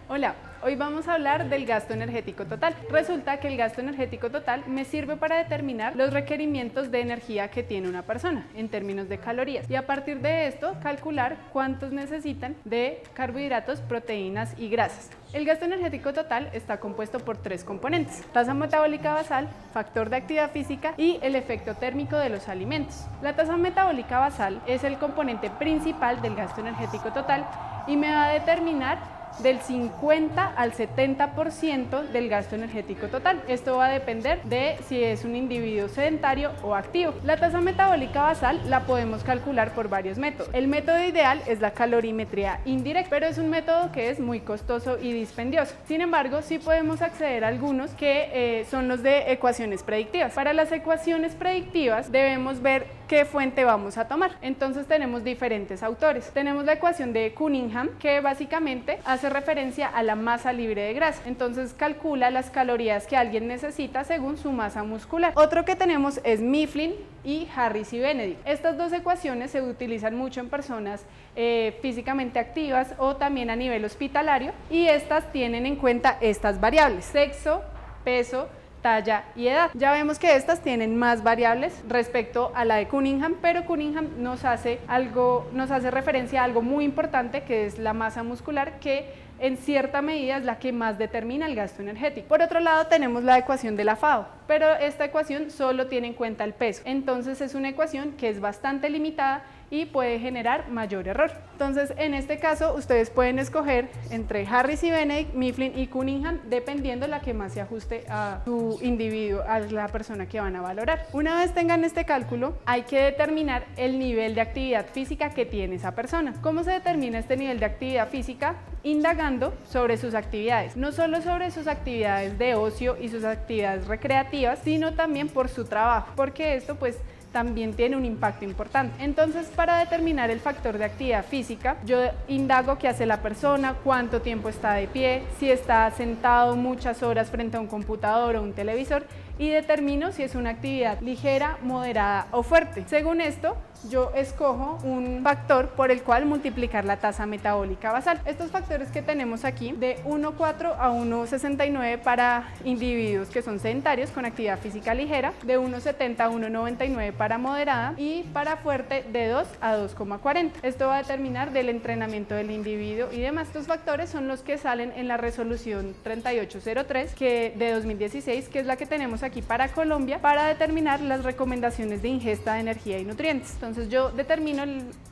Hola, hoy vamos a hablar del gasto energético total. Resulta que el gasto energético total me sirve para determinar los requerimientos de energía que tiene una persona en términos de calorías y a partir de esto calcular cuántos necesitan de carbohidratos, proteínas y grasas. El gasto energético total está compuesto por tres componentes: tasa metabólica basal, factor de actividad física y el efecto térmico de los alimentos. La tasa metabólica basal es el componente principal del gasto energético total y me va a determinar del 50 al 70% del gasto energético total. Esto va a depender de si es un individuo sedentario o activo. La tasa metabólica basal la podemos calcular por varios métodos. El método ideal es la calorimetría indirecta, pero es un método que es muy costoso y dispendioso. Sin embargo, sí podemos acceder a algunos que son los de ecuaciones predictivas. Para las ecuaciones predictivas debemos ver qué fuente vamos a tomar. Entonces tenemos diferentes autores. Tenemos la ecuación de Cunningham, que básicamente hace referencia a la masa libre de grasa. Entonces calcula las calorías que alguien necesita según su masa muscular. Otro que tenemos es Mifflin y Harris y Benedict. Estas dos ecuaciones se utilizan mucho en personas físicamente activas o también a nivel hospitalario, y estas tienen en cuenta estas variables: sexo, peso, talla y edad. Ya vemos que estas tienen más variables respecto a la de Cunningham, pero Cunningham nos hace referencia a algo muy importante, que es la masa muscular, que en cierta medida es la que más determina el gasto energético. Por otro lado tenemos la ecuación de la FAO, pero esta ecuación solo tiene en cuenta el peso, entonces es una ecuación que es bastante limitada y puede generar mayor error. Entonces en este caso ustedes pueden escoger entre Harris y Benedict, Mifflin y Cunningham, dependiendo la que más se ajuste a su individuo, a la persona que van a valorar. Una vez tengan este cálculo, hay que determinar el nivel de actividad física que tiene esa persona. ¿Cómo se determina este nivel de actividad física? Indagando sobre sus actividades, no solo sobre sus actividades de ocio y sus actividades recreativas, sino también por su trabajo, porque esto pues también tiene un impacto importante. Entonces, para determinar el factor de actividad física, yo indago qué hace la persona, cuánto tiempo está de pie, si está sentado muchas horas frente a un computador o un televisor, y determino si es una actividad ligera, moderada o fuerte. Según esto, yo escojo un factor por el cual multiplicar la tasa metabólica basal. Estos factores que tenemos aquí, de 1,4 a 1,69 para individuos que son sedentarios con actividad física ligera, de 1,70 a 1,99 para moderada y para fuerte de 2 a 2,40. Esto va a determinar del entrenamiento del individuo y demás. Estos factores son los que salen en la resolución 3803 de 2016, que es la que tenemos aquí para Colombia, para determinar las recomendaciones de ingesta de energía y nutrientes. Entonces yo determino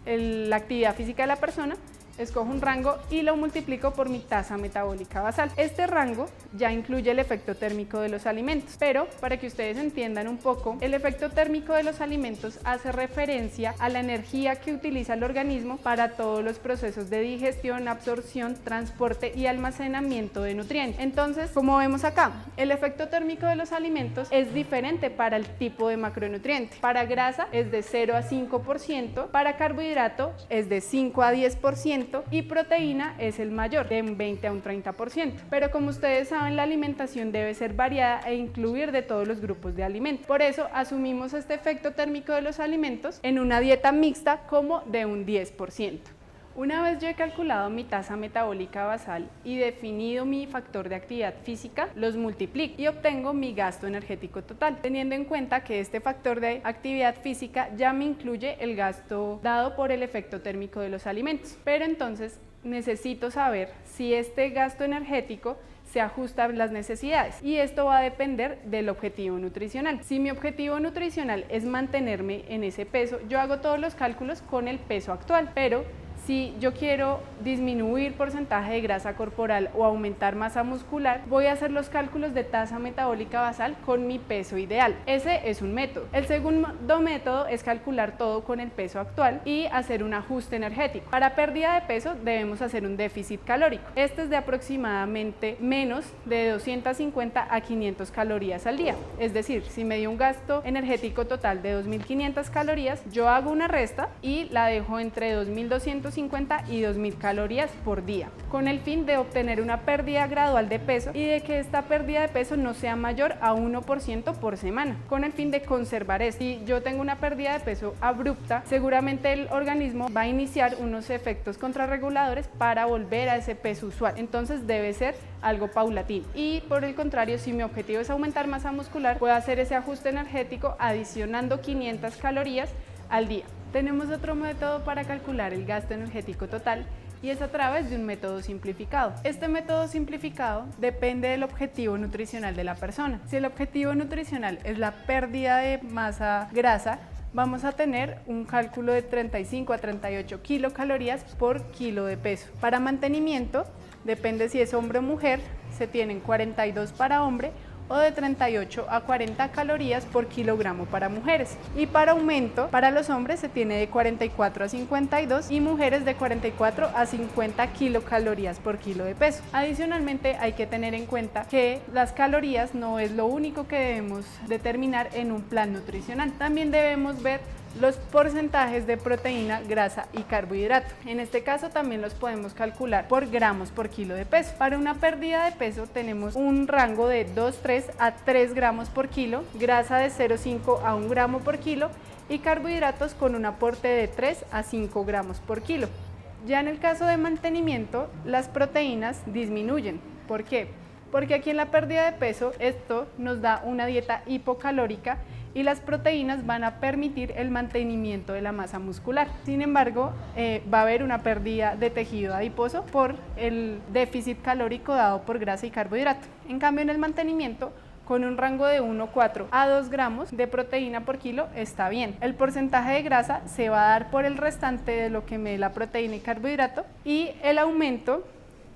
la actividad física de la persona, escojo un rango y lo multiplico por mi tasa metabólica basal. Este rango ya incluye el efecto térmico de los alimentos, pero para que ustedes entiendan un poco, el efecto térmico de los alimentos hace referencia a la energía que utiliza el organismo para todos los procesos de digestión, absorción, transporte y almacenamiento de nutrientes. Entonces, como vemos acá, el efecto térmico de los alimentos es diferente para el tipo de macronutriente. Para grasa es de 0 a 5%, para carbohidrato es de 5 a 10%, y proteína es el mayor, de un 20 a un 30%. Pero como ustedes saben, la alimentación debe ser variada e incluir de todos los grupos de alimentos. Por eso asumimos este efecto térmico de los alimentos en una dieta mixta como de un 10%. Una vez yo he calculado mi tasa metabólica basal y definido mi factor de actividad física, los multiplico y obtengo mi gasto energético total, teniendo en cuenta que este factor de actividad física ya me incluye el gasto dado por el efecto térmico de los alimentos. Pero entonces necesito saber si este gasto energético se ajusta a las necesidades, y esto va a depender del objetivo nutricional. Si mi objetivo nutricional es mantenerme en ese peso, yo hago todos los cálculos con el peso actual, pero si yo quiero disminuir porcentaje de grasa corporal o aumentar masa muscular, voy a hacer los cálculos de tasa metabólica basal con mi peso ideal. Ese es un método. El segundo método es calcular todo con el peso actual y hacer un ajuste energético. Para pérdida de peso debemos hacer un déficit calórico. Este es de aproximadamente menos de 250 a 500 calorías al día. Es decir, si me dio un gasto energético total de 2.500 calorías, yo hago una resta y la dejo entre 2.250 150 y 2000 calorías por día, con el fin de obtener una pérdida gradual de peso y de que esta pérdida de peso no sea mayor a 1% por semana, con el fin de conservar esto. Si yo tengo una pérdida de peso abrupta, seguramente el organismo va a iniciar unos efectos contrarreguladores para volver a ese peso usual, entonces debe ser algo paulatino. Y por el contrario, si mi objetivo es aumentar masa muscular, puedo hacer ese ajuste energético adicionando 500 calorías al día. Tenemos otro método para calcular el gasto energético total y es a través de un método simplificado. Este método simplificado depende del objetivo nutricional de la persona. Si el objetivo nutricional es la pérdida de masa grasa, vamos a tener un cálculo de 35 a 38 kilocalorías por kilo de peso. Para mantenimiento, depende si es hombre o mujer, se tienen 42 para hombre o de 38 a 40 calorías por kilogramo para mujeres. Y para aumento, para los hombres se tiene de 44 a 52 y mujeres de 44 a 50 kilocalorías por kilo de peso. Adicionalmente, hay que tener en cuenta que las calorías no es lo único que debemos determinar en un plan nutricional. También debemos ver los porcentajes de proteína, grasa y carbohidrato. En este caso también los podemos calcular por gramos por kilo de peso. Para una pérdida de peso tenemos un rango de 2,3 a 3 gramos por kilo, grasa de 0,5 a 1 gramo por kilo y carbohidratos con un aporte de 3 a 5 gramos por kilo. Ya en el caso de mantenimiento, las proteínas disminuyen. ¿Por qué? Porque aquí en la pérdida de peso esto nos da una dieta hipocalórica y las proteínas van a permitir el mantenimiento de la masa muscular. Sin embargo, va a haber una pérdida de tejido adiposo por el déficit calórico dado por grasa y carbohidrato. En cambio, en el mantenimiento, con un rango de 1,4 a 2 gramos de proteína por kilo está bien. El porcentaje de grasa se va a dar por el restante de lo que me dé la proteína y carbohidrato y el aumento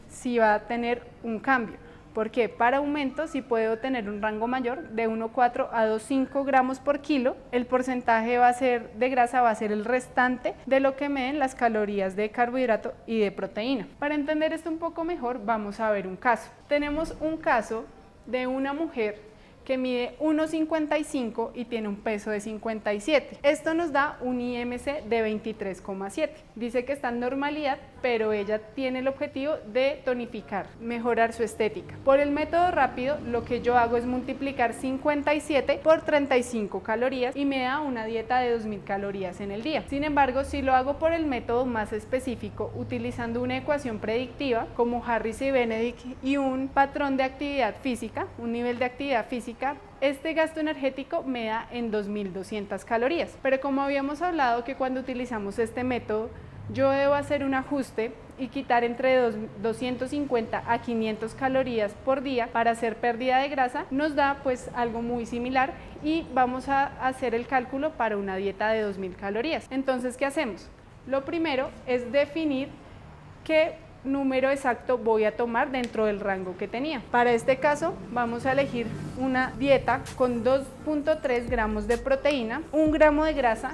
sí va a tener un cambio. Porque para aumento sí puedo tener un rango mayor de 1,4 a 2,5 gramos por kilo. El porcentaje de grasa va a ser el restante de lo que me den las calorías de carbohidrato y de proteína. Para entender esto un poco mejor, vamos a ver un caso. Tenemos un caso de una mujer que mide 1,55 y tiene un peso de 57. Esto nos da un IMC de 23,7. Dice que está en normalidad, pero ella tiene el objetivo de tonificar, mejorar su estética. Por el método rápido, lo que yo hago es multiplicar 57 por 35 calorías y me da una dieta de 2000 calorías en el día. Sin embargo, si lo hago por el método más específico, utilizando una ecuación predictiva como Harris y Benedict y un patrón de actividad física, un nivel de actividad física, este gasto energético me da en 2200 calorías. Pero como habíamos hablado que cuando utilizamos este método, yo debo hacer un ajuste y quitar entre 250 a 500 calorías por día para hacer pérdida de grasa, nos da pues algo muy similar y vamos a hacer el cálculo para una dieta de 2000 calorías. Entonces, ¿qué hacemos? Lo primero es definir qué número exacto voy a tomar dentro del rango que tenía. Para este caso vamos a elegir una dieta con 2,3 gramos de proteína, 1 gramo de grasa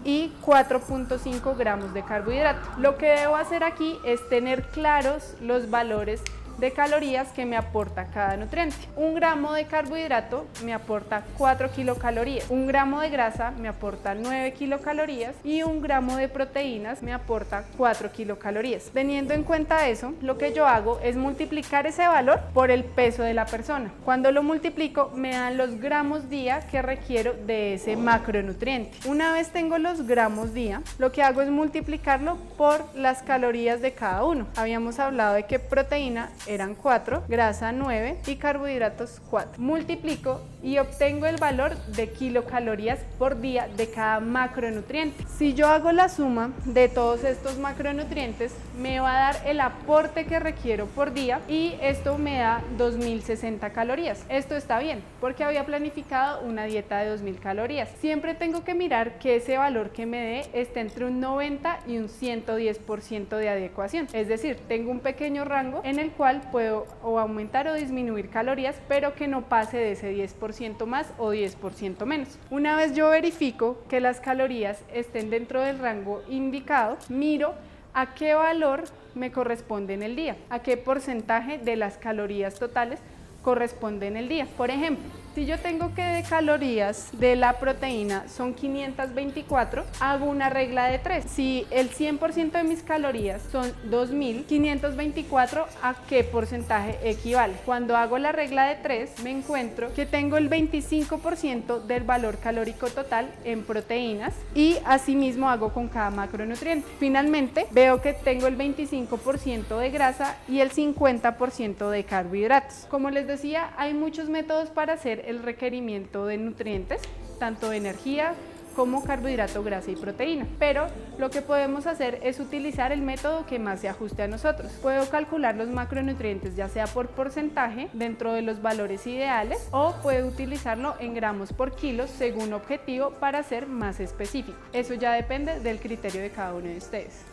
y 4,5 gramos de carbohidrato. Lo que debo hacer aquí es tener claros los valores de calorías que me aporta cada nutriente. 1 gramo de carbohidrato me aporta 4 kilocalorías, 1 gramo de grasa me aporta 9 kilocalorías y 1 gramo de proteínas me aporta 4 kilocalorías. Teniendo en cuenta eso, lo que yo hago es multiplicar ese valor por el peso de la persona. Cuando lo multiplico, me dan los gramos día que requiero de ese macronutriente. Una vez tengo los gramos día, lo que hago es multiplicarlo por las calorías de cada uno. Habíamos hablado de que proteína eran 4, grasa 9 y carbohidratos 4. Multiplico y obtengo el valor de kilocalorías por día de cada macronutriente. Si yo hago la suma de todos estos macronutrientes, me va a dar el aporte que requiero por día y esto me da 2060 calorías. Esto está bien porque había planificado una dieta de 2000 calorías. Siempre tengo que mirar que ese valor que me dé esté entre un 90 y un 110% de adecuación. Es decir, tengo un pequeño rango en el cual puedo o aumentar o disminuir calorías, pero que no pase de ese 10% más o 10% menos. Una vez yo verifico que las calorías estén dentro del rango indicado, miro a qué valor me corresponde en el día, a qué porcentaje de las calorías totales corresponde en el día. Por ejemplo, Si yo tengo que de calorías de la proteína son 524, hago una regla de 3. Si el 100% de mis calorías son 2524, ¿a qué porcentaje equivale? Cuando hago la regla de 3, me encuentro que tengo el 25% del valor calórico total en proteínas y asimismo hago con cada macronutriente. Finalmente, veo que tengo el 25% de grasa y el 50% de carbohidratos. Como les decía, hay muchos métodos para hacer el requerimiento de nutrientes, tanto de energía como carbohidrato, grasa y proteína. Pero lo que podemos hacer es utilizar el método que más se ajuste a nosotros. Puedo calcular los macronutrientes ya sea por porcentaje dentro de los valores ideales o puedo utilizarlo en gramos por kilo según objetivo para ser más específico. Eso ya depende del criterio de cada uno de ustedes.